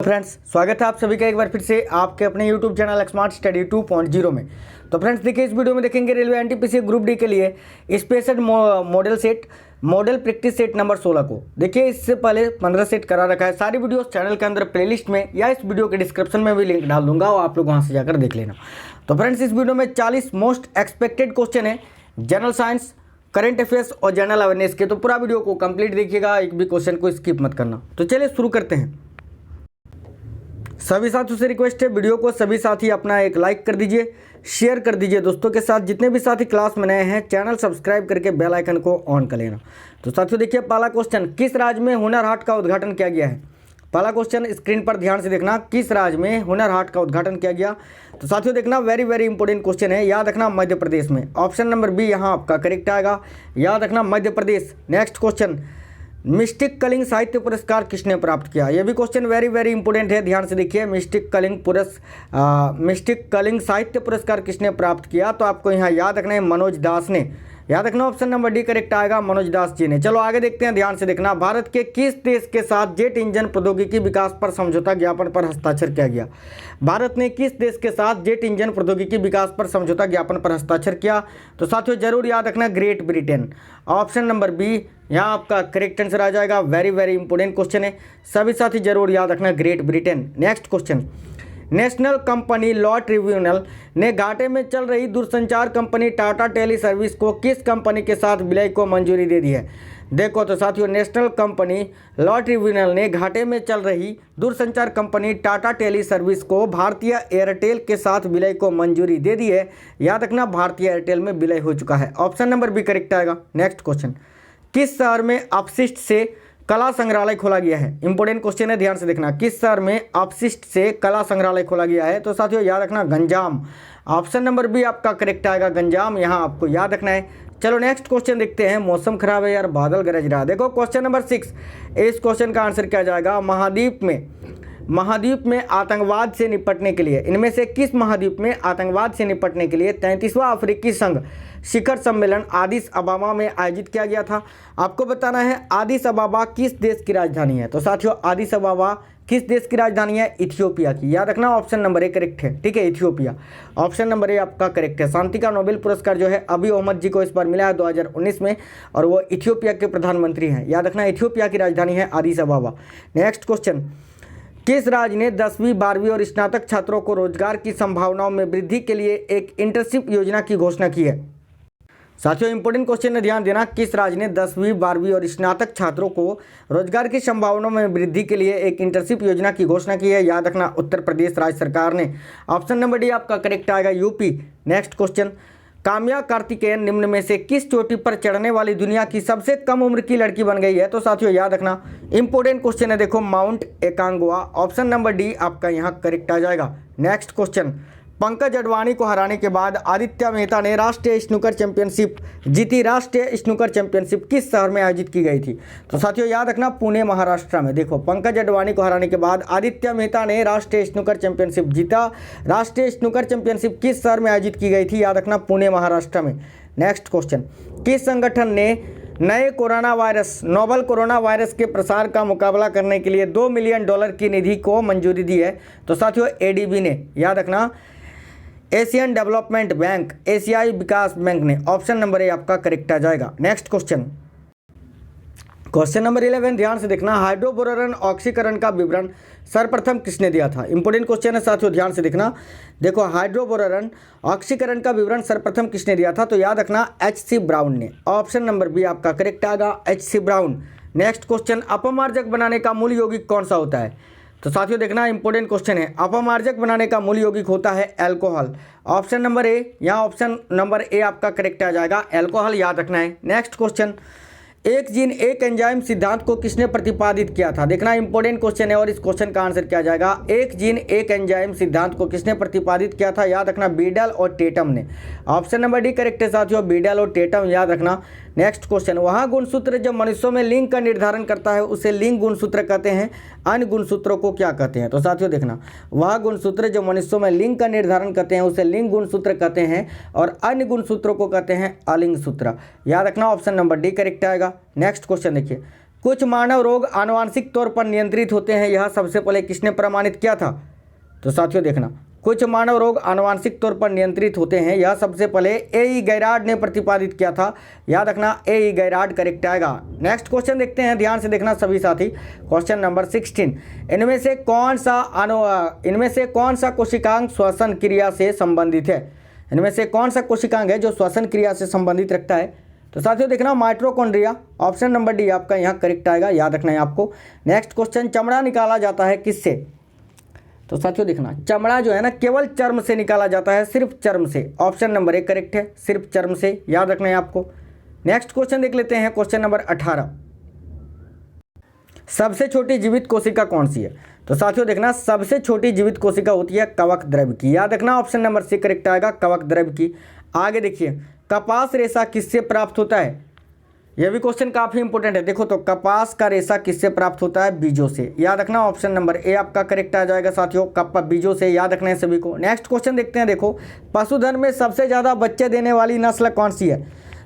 Friends, स्वागत है आप सभी का एक बार फिर से आपके अपने YouTube चैनल स्मार्ट स्टडी 2.0 में। तो फ्रेंड्स देखिए, इस वीडियो में देखेंगे रेलवे एनटीपीसी ग्रुप डी के लिए special model practice set number 16 को। देखिए, इससे पहले 15 सेट करा रखा है। सारी वीडियोस चैनल के अंदर प्लेलिस्ट में या इस वीडियो के डिस्क्रिप्शन में भी लिंक डाल दूंगा और आप लोग वहाँ से जाकर देख लेना। तो फ्रेंड्स, इस वीडियो में 40 मोस्ट एक्सपेक्टेड क्वेश्चन है जनरल साइंस, करंट अफेयर्स और जनरल अवेयरनेस के। तो पूरा वीडियो को कंप्लीट देखिएगा, एक भी क्वेश्चन को स्किप मत करना। तो चलिए शुरू करते हैं। सभी साथियों से रिक्वेस्ट है, वीडियो को सभी साथी अपना एक लाइक कर दीजिए, शेयर कर दीजिए दोस्तों के साथ। जितने भी साथी क्लास में नए हैं, चैनल सब्सक्राइब करके बेल आइकन को ऑन कर लेना। तो साथियों देखिए, पहला क्वेश्चन, किस राज्य में हुनर हाट का उद्घाटन किया गया है? पहला क्वेश्चन स्क्रीन पर ध्यान से देखना, किस राज्य में हुनर हाट का उद्घाटन किया गया? तो साथियों देखना, वेरी इंपॉर्टेंट क्वेश्चन है, याद रखना मध्य प्रदेश में। ऑप्शन नंबर बी यहाँ आपका करेक्ट आएगा, याद रखना Madhya Pradesh. Next question, mistake Kalinga साहित्य पुरस्कार किसने प्राप्त किया? यह भी क्वेश्चन वेरी इंपॉर्टेंट है, ध्यान से देखिए। मिस्टिक कलिंग साहित्य पुरस्कार किसने प्राप्त किया? तो आपको यहाँ याद रखना है मनोज दास ने। याद रखना ऑप्शन नंबर डी करेक्ट आएगा, मनोज दास जी ने। चलो आगे देखते हैं, ध्यान से देखना। भारत के किस देश के साथ जेट इंजन प्रौद्योगिकी विकास पर समझौता ज्ञापन पर हस्ताक्षर किया गया? भारत ने किस देश के साथ जेट इंजन प्रौद्योगिकी विकास पर समझौता ज्ञापन पर हस्ताक्षर किया? तो साथियों जरूर याद रखना Great Britain. Option number B यहाँ आपका करेक्ट आंसर आ जाएगा। वेरी इंपॉर्टेंट क्वेश्चन है, सभी साथी जरूर याद रखना Great Britain. Next question, national company law tribunal ने घाटे में चल रही दूरसंचार कंपनी टाटा टेली सर्विस को किस कंपनी के साथ विलय को मंजूरी दे दी है? देखो तो साथियों, नेशनल कंपनी लॉ ट्रिब्यूनल ने घाटे में चल रही दूरसंचार कंपनी टाटा टेली सर्विस को भारतीय एयरटेल के साथ विलय को मंजूरी दे दी है। याद रखना भारतीय एयरटेल में विलय हो चुका है। ऑप्शन नंबर बी करेक्ट आएगा। नेक्स्ट क्वेश्चन, किस शहर में अपशिष्ट से कला संग्रहालय खोला गया है? इंपॉर्टेंट क्वेश्चन है, ध्यान से देखना। किस शहर में अपशिष्ट से कला संग्रहालय खोला गया है? तो साथियों याद रखना गंजाम। ऑप्शन नंबर बी आपका करेक्ट आएगा, गंजाम, यहाँ आपको याद रखना है। चलो नेक्स्ट क्वेश्चन देखते हैं। मौसम खराब है यार, बादल गरज रहा है। देखो क्वेश्चन नंबर 6, इस क्वेश्चन का आंसर क्या जाएगा? महाद्वीप में आतंकवाद से निपटने के लिए, इनमें से किस महाद्वीप में आतंकवाद से निपटने के लिए 33वां अफ्रीकी संघ शिखर सम्मेलन आदिस अबाबा में आयोजित किया गया था? आपको बताना है आदिस अबाबा किस देश की राजधानी है। तो साथियों आदिस अबाबा किस देश की राजधानी है? इथियोपिया की। याद रखना ऑप्शन नंबर ए करेक्ट है, ठीक है, इथियोपिया। ऑप्शन नंबर ए आपका करेक्ट है। शांति का नोबेल पुरस्कार जो है अबी अहमद जी को इस बार मिला है 2019 में, और वो इथियोपिया के प्रधानमंत्री हैं। याद रखना इथियोपिया की राजधानी है आदिस अबाबा। नेक्स्ट क्वेश्चन, किस राज्य ने 10वीं 12वीं और स्नातक छात्रों को रोजगार की संभावनाओं में वृद्धि के लिए एक इंटर्नशिप योजना की घोषणा की है? साथियों इंपॉर्टेंट क्वेश्चन है, ध्यान देना। किस राज्य ने 10वीं 12वीं और स्नातक छात्रों को रोजगार की संभावनाओं में वृद्धि के लिए एक इंटर्नशिप योजना की घोषणा की है? याद रखना उत्तर प्रदेश राज्य सरकार ने। ऑप्शन नंबर डी आपका करेक्ट आएगा, UP. Next question, Kamya Karthikeyan निम्न में से किस चोटी पर चढ़ने वाली दुनिया की सबसे कम उम्र की लड़की बन गई है? तो साथियों याद रखना इंपॉर्टेंट क्वेश्चन है, देखो माउंट एकांगुआ। ऑप्शन नंबर डी आपका यहाँ करेक्ट आ जाएगा। नेक्स्ट क्वेश्चन, पंकज अडवाणी को हराने के बाद आदित्य मेहता ने राष्ट्रीय स्नूकर चैंपियनशिप जीती। राष्ट्रीय स्नूकर चैंपियनशिप किस शहर में आयोजित की गई थी? तो साथियों याद रखना पुणे महाराष्ट्र में। देखो पंकज अडवाणी को हराने के बाद आदित्य मेहता ने राष्ट्रीय स्नूकर चैंपियनशिप जीता। राष्ट्रीय स्नूकर चैंपियनशिप किस शहर में आयोजित की गई थी? याद रखना पुणे महाराष्ट्र में। नेक्स्ट क्वेश्चन, किस संगठन ने नए नोवल कोरोना वायरस के प्रसार का मुकाबला करने के लिए $2 मिलियन की निधि को मंजूरी दी है? तो साथियों एडीबी ने। याद रखना एशियन डेवलपमेंट बैंक, एशियाई विकास बैंक ने। ऑप्शन नंबर ए आपका करेक्ट आ जाएगा। नेक्स्ट क्वेश्चन, क्वेश्चन नंबर 11, ध्यान से देखना। हाइड्रोबोरॉन ऑक्सीकरण का विवरण सर्वप्रथम किसने दिया था? इंपॉर्टेंट क्वेश्चन है साथियों, ध्यान से देखना। देखो हाइड्रोबोरॉन ऑक्सीकरण का विवरण सर्वप्रथम किसने दिया था? तो याद रखना HC ब्राउन ने। ऑप्शन नंबर बी आपका करेक्ट आएगा, HC ब्राउन। नेक्स्ट क्वेश्चन, अपमार्जक बनाने का मूल यौगिक कौन सा होता है? तो साथियों देखना इंपॉर्टेंट क्वेश्चन है, अपमार्जक बनाने का मूल यौगिक होता है अल्कोहल। ऑप्शन नंबर ए, यहाँ ऑप्शन नंबर ए आपका करेक्ट आ जाएगा, अल्कोहल, याद रखना है। नेक्स्ट क्वेश्चन, एक जीन एक एंजाइम सिद्धांत को किसने प्रतिपादित किया था? देखना इंपॉर्टेंट क्वेश्चन है और इस क्वेश्चन का आंसर क्या जाएगा? एक जीन एक एंजाइम सिद्धांत को किसने प्रतिपादित किया था? याद रखना बीडल और टेटम ने। ऑप्शन नंबर डी करेक्ट है साथियों, बीडल और टेटम, याद रखना। नेक्स्ट क्वेश्चन, वहाँ गुणसूत्र जो मनुष्यों में लिंग का निर्धारण करता है उसे लिंग गुणसूत्र कहते हैं, अन्य गुणसूत्रों को क्या कहते हैं? तो साथियों देखना, वह गुणसूत्र जो मनुष्यों में लिंग का निर्धारण करते हैं उसे लिंग गुणसूत्र कहते हैं, और अन्य गुणसूत्रों को कहते हैं अलिंग सूत्र। याद रखना ऑप्शन नंबर डी करेक्ट आएगा। नेक्स्ट क्वेश्चन देखिए, कुछ मानव रोग आनुवांशिक तौर पर नियंत्रित होते हैं, यह सबसे पहले किसने प्रमाणित किया था? तो साथियों देखना, कुछ मानव रोग आनुवांशिक तौर पर नियंत्रित होते हैं, यह सबसे पहले ए गैरार्ड ने प्रतिपादित किया था। याद रखना, ए गैरार्ड करेक्ट आएगा। नेक्स्ट क्वेश्चन देखते हैं, ध्यान से देखना सभी साथी। क्वेश्चन नंबर 16, इनमें से कौन सा कोशिकांग श्वसन क्रिया से संबंधित है? इनमें से कौन सा कोशिकांग है जो श्वसन क्रिया से संबंधित रखता है? तो साथियों देखना, माइटोकॉन्ड्रिया। ऑप्शन नंबर डी आपका यहाँ करेक्ट आएगा, याद रखना है आपको। नेक्स्ट क्वेश्चन, चमड़ा निकाला जाता है किससे? तो साथियों देखना, चमड़ा जो है ना केवल चर्म से निकाला जाता है, सिर्फ चर्म से। ऑप्शन नंबर ए करेक्ट है, सिर्फ चर्म से, याद रखना है आपको। नेक्स्ट क्वेश्चन देख लेते हैं, क्वेश्चन नंबर 18, सबसे छोटी जीवित कोशिका कौन सी है? तो साथियों देखना, सबसे छोटी जीवित कोशिका होती है कवक द्रव्य की, याद रखना। ऑप्शन नंबर सी करेक्ट आएगा, कवक द्रव्य की। आगे देखिए, कपास रेशा किससे प्राप्त होता है? यह भी क्वेश्चन काफी इंपॉर्टेंट है। देखो तो कपास का रेशा किससे प्राप्त होता है? बीजों से, याद रखना। ऑप्शन नंबर ए आपका करेक्ट आ जाएगा साथियों, बीजों से, याद रखना है सभी को। नेक्स्ट क्वेश्चन देखते हैं, देखो पशुधन में सबसे ज्यादा बच्चे देने वाली नस्ल कौन सी है?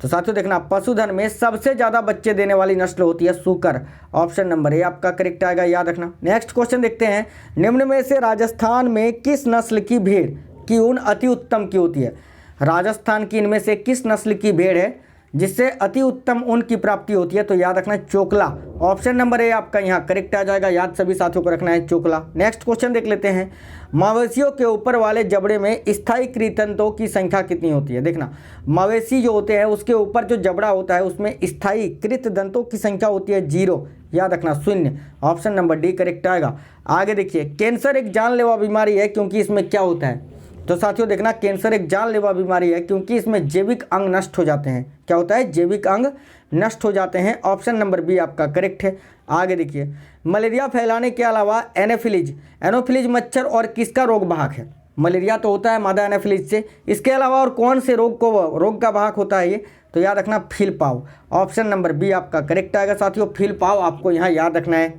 तो साथियों देखना, पशुधन में सबसे ज्यादा बच्चे देने वाली नस्ल होती है सूकर। ऑप्शन नंबर ए आपका करेक्ट आएगा, याद रखना। नेक्स्ट क्वेश्चन देखते हैं, निम्न में से राजस्थान में किस नस्ल की भेड़ की ऊन अति उत्तम की होती है? राजस्थान की इनमें से किस नस्ल की भेड़ है जिससे अति उत्तम ऊन की प्राप्ति होती है? तो याद रखना चोकला। ऑप्शन नंबर ए आपका यहाँ करेक्ट आ जाएगा, याद सभी साथियों को रखना है चोकला। नेक्स्ट क्वेश्चन देख लेते हैं, मवेशियों के ऊपर वाले जबड़े में स्थायी कृतंतों की संख्या कितनी होती है? देखना, मवेशी जो होते हैं उसके ऊपर जो जबड़ा होता है उसमें स्थायी कृत दंतों की संख्या होती है 0, याद रखना 0। ऑप्शन नंबर डी करेक्ट आएगा। आगे देखिए, कैंसर एक जानलेवा बीमारी है क्योंकि इसमें क्या होता है? तो साथियों देखना, कैंसर एक जानलेवा बीमारी है क्योंकि इसमें जैविक अंग नष्ट हो जाते हैं। क्या होता है? जैविक अंग नष्ट हो जाते हैं। ऑप्शन नंबर बी आपका करेक्ट है। आगे देखिए, मलेरिया फैलाने के अलावा एनोफिलीज मच्छर और किसका रोग वाहक है? मलेरिया तो होता है मादा एनोफिलीज से, इसके अलावा और कौन से रोग का वाहक होता है ये? तो याद रखना फीलपाव। ऑप्शन नंबर बी आपका करेक्ट आएगा साथियों, फीलपाव आपको यहाँ याद रखना है।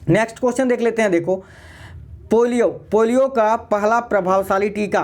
नेक्स्ट क्वेश्चन देख लेते हैं, देखो पोलियो का पहला प्रभावशाली टीका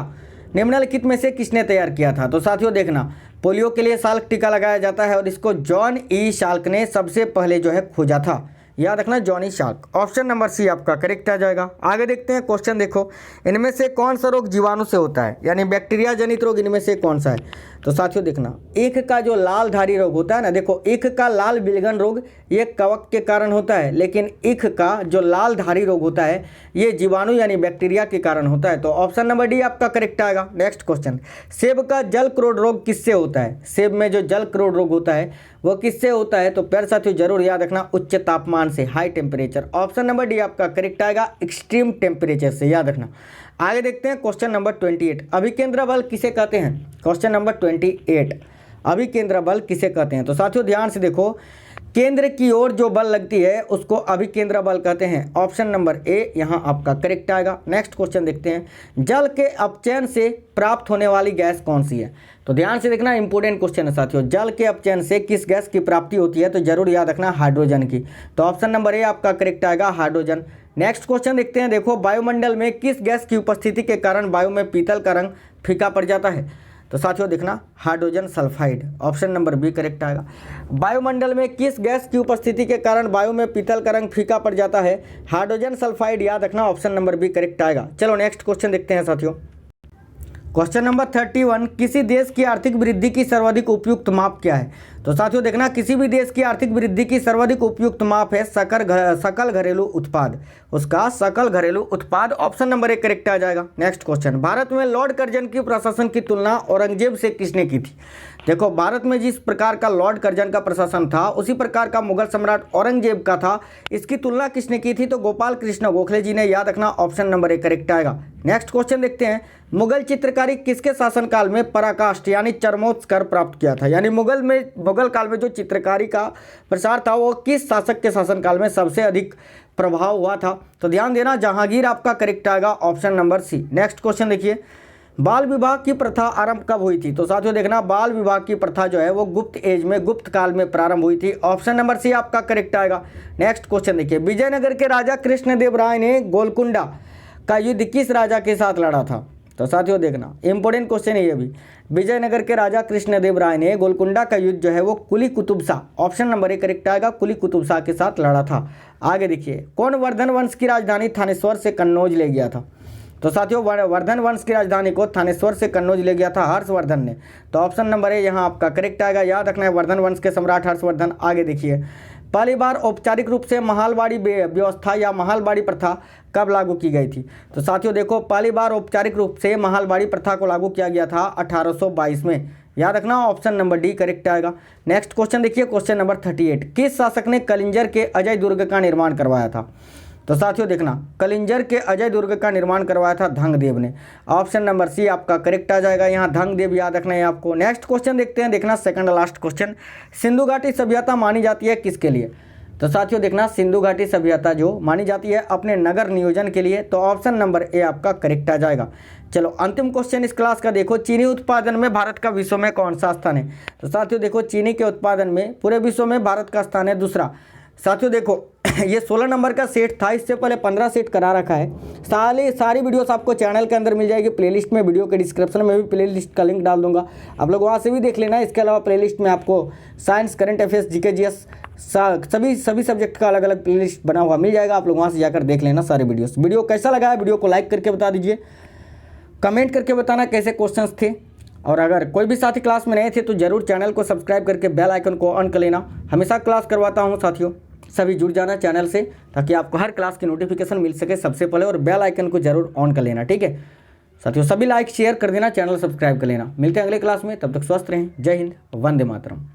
निम्नलिखित में से किसने तैयार किया था? तो साथियों देखना, पोलियो के लिए साल्क टीका लगाया जाता है और इसको जॉन ई शाल्क ने सबसे पहले जो है खोजा था, याद रखना John E Schalk. Option number C आपका करेक्ट आ जाएगा। आगे देखते हैं क्वेश्चन, देखो इनमें से कौन सा रोग जीवाणु से होता है, यानी बैक्टीरिया जनित रोग इनमें से कौन सा है? तो साथियों देखना, ईख का जो लाल धारी रोग होता है ना, देखो ईख का लाल बिलगन रोग ये कवक के कारण होता है, लेकिन ईख का जो लाल धारी रोग होता है ये जीवाणु यानी बैक्टीरिया के कारण होता है। तो ऑप्शन नंबर डी आपका करेक्ट आएगा। नेक्स्ट क्वेश्चन, सेब का जल क्रोध रोग किससे होता है? सेब में जो जल क्रोध रोग होता है वो किससे होता है? तो प्यारे साथियों जरूर याद रखना उच्च तापमान से, high temperature. Option number D आपका करेक्ट आएगा, एक्सट्रीम टेम्परेचर से, याद रखना। आगे देखते हैं क्वेश्चन नंबर 28, अभिकेंद्र बल किसे कहते हैं? क्वेश्चन नंबर 28, अभिकेंद्र बल किसे कहते हैं? तो साथियों ध्यान से देखो, केंद्र की ओर जो बल लगती है उसको अभिकेंद्र बल कहते हैं। ऑप्शन नंबर ए यहाँ आपका करेक्ट आएगा। नेक्स्ट क्वेश्चन देखते हैं, जल के अपचयन से प्राप्त होने वाली गैस कौन सी है? तो ध्यान से देखना, इंपॉर्टेंट क्वेश्चन है साथियों, जल के अपचयन से किस गैस की प्राप्ति होती है? तो जरूर याद रखना हाइड्रोजन की। तो ऑप्शन नंबर ए आपका करेक्ट आएगा, हाइड्रोजन। नेक्स्ट क्वेश्चन देखते हैं, देखो वायुमंडल में किस गैस की उपस्थिति के कारण वायु में पीतल का रंग फीका पड़ जाता है? तो साथियों देखना hydrogen sulphide. Option number B correct आएगा। वायुमंडल में किस गैस की उपस्थिति के कारण वायु में पीतल का रंग फीका पड़ जाता है? हाइड्रोजन सल्फाइड, याद रखना ऑप्शन नंबर बी करेक्ट आएगा। चलो नेक्स्ट क्वेश्चन देखते हैं साथियों, क्वेश्चन नंबर 31, किसी देश की आर्थिक वृद्धि की सर्वाधिक उपयुक्त माप क्या है? तो साथियों देखना, किसी भी देश की आर्थिक वृद्धि की सर्वाधिक उपयुक्त माप है सकल घरेलू उत्पाद, उसका सकल घरेलू उत्पाद। ऑप्शन नंबर 1 करेक्ट आ जाएगा। नेक्स्ट क्वेश्चन, भारत में लॉर्ड कर्जन की प्रशासन की तुलना औरंगजेब से किसने की थी? देखो भारत में जिस प्रकार का लॉर्ड कर्जन का प्रशासन था उसी प्रकार का मुगल सम्राट औरंगजेब का था, इसकी तुलना किसने की थी? तो गोपाल कृष्ण गोखले जी ने, याद रखना ऑप्शन नंबर 1 करेक्ट आएगा। नेक्स्ट क्वेश्चन देखते हैं, मुगल चित्रकारी किसके शासनकाल में पराकाष्ठ यानी चरमोत्कर्ष प्राप्त किया था? यानी मुगल काल में जो चित्रकारी का प्रसार था वो किस शासक के शासनकाल में सबसे अधिक प्रभाव हुआ था? तो ध्यान देना जहांगीर आपका करेक्ट आएगा, option number C. Next question देखिए, बाल विवाह की प्रथा आरंभ कब हुई थी? तो साथियों देखना, बाल विवाह की प्रथा जो है वो गुप्त एज में, गुप्त काल में प्रारंभ हुई थी। ऑप्शन नंबर सी आपका करेक्ट आएगा। नेक्स्ट क्वेश्चन देखिए, विजयनगर के राजा कृष्णदेव राय ने गोलकुंडा का युद्ध किस राजा के साथ लड़ा था? तो साथियों देखना इंपॉर्टेंट क्वेश्चन है ये भी। विजयनगर के राजा कृष्णदेव राय ने गोलकुंडा का युद्ध जो है वो Quli Qutb Shah, option number 1 correct आएगा, कुली कुतुब शाह के साथ लड़ा था। आगे देखिए, कौन वर्धन वंश की राजधानी थानेश्वर से कन्नौज ले गया था? तो साथियों वर्धन वंश की राजधानी को थानेश्वर से कन्नौज ले गया था हर्षवर्धन ने। तो ऑप्शन नंबर ए यहाँ आपका करेक्ट आएगा, याद रखना है वर्धन वंश के सम्राट हर्षवर्धन। आगे देखिए, पहली बार औपचारिक रूप से महालवाड़ी व्यवस्था या महालवाड़ी प्रथा कब लागू की गई थी? तो साथियों देखो, पहली बार औपचारिक रूप से महालवाड़ी प्रथा को लागू किया गया था 1822 में। याद रखना ऑप्शन नंबर डी करेक्ट आएगा। नेक्स्ट क्वेश्चन देखिए, क्वेश्चन नंबर 38, किस शासक ने कलिंजर के अजय दुर्ग का निर्माण करवाया था? तो साथियों देखना, कलिंजर के अजय दुर्ग का निर्माण करवाया था धंगदेव ने। ऑप्शन नंबर सी आपका करेक्ट आ जाएगा, यहाँ धंगदेव याद रखना है आपको। नेक्स्ट क्वेश्चन देखते हैं, देखना सेकंड लास्ट क्वेश्चन, सिंधु घाटी सभ्यता मानी जाती है किसके लिए? तो साथियों देखना, सिंधु घाटी सभ्यता जो मानी जाती है अपने नगर नियोजन के लिए। तो ऑप्शन नंबर ए आपका करेक्ट आ जाएगा। चलो अंतिम क्वेश्चन इस क्लास का देखो, चीनी उत्पादन में भारत का विश्व में कौन सा स्थान है? तो साथियों देखो, चीनी के उत्पादन में पूरे विश्व में भारत का स्थान है दूसरा। साथियों देखो, ये 16 नंबर का सेट था, इससे पहले 15 सेट करा रखा है। सारी वीडियोस आपको चैनल के अंदर मिल जाएगी प्लेलिस्ट में, वीडियो के डिस्क्रिप्शन में भी प्लेलिस्ट का लिंक डाल दूंगा, आप लोग वहाँ से भी देख लेना। इसके अलावा प्लेलिस्ट में आपको science, current affairs, GK, GS सभी सब्जेक्ट का अलग अलग प्लेलिस्ट बना हुआ मिल जाएगा, आप लोग वहाँ से जाकर देख लेना सारे वीडियोस। वीडियो कैसा लगा है वीडियो को लाइक करके बता दीजिए, कमेंट करके बताना कैसे क्वेश्चंस थे, और अगर कोई भी साथी क्लास में नए थे तो जरूर चैनल को सब्सक्राइब करके बेल आइकन को ऑन कर लेना। हमेशा क्लास करवाता हूँ साथियों, सभी जुड़ जाना चैनल से ताकि आपको हर क्लास की नोटिफिकेशन मिल सके सबसे पहले, और बेल आइकन को जरूर ऑन कर लेना, ठीक है साथियों। सभी लाइक शेयर कर देना, चैनल सब्सक्राइब कर लेना। मिलते हैं अगले क्लास में, तब तक स्वस्थ रहें। जय हिंद, वंदे मातरम।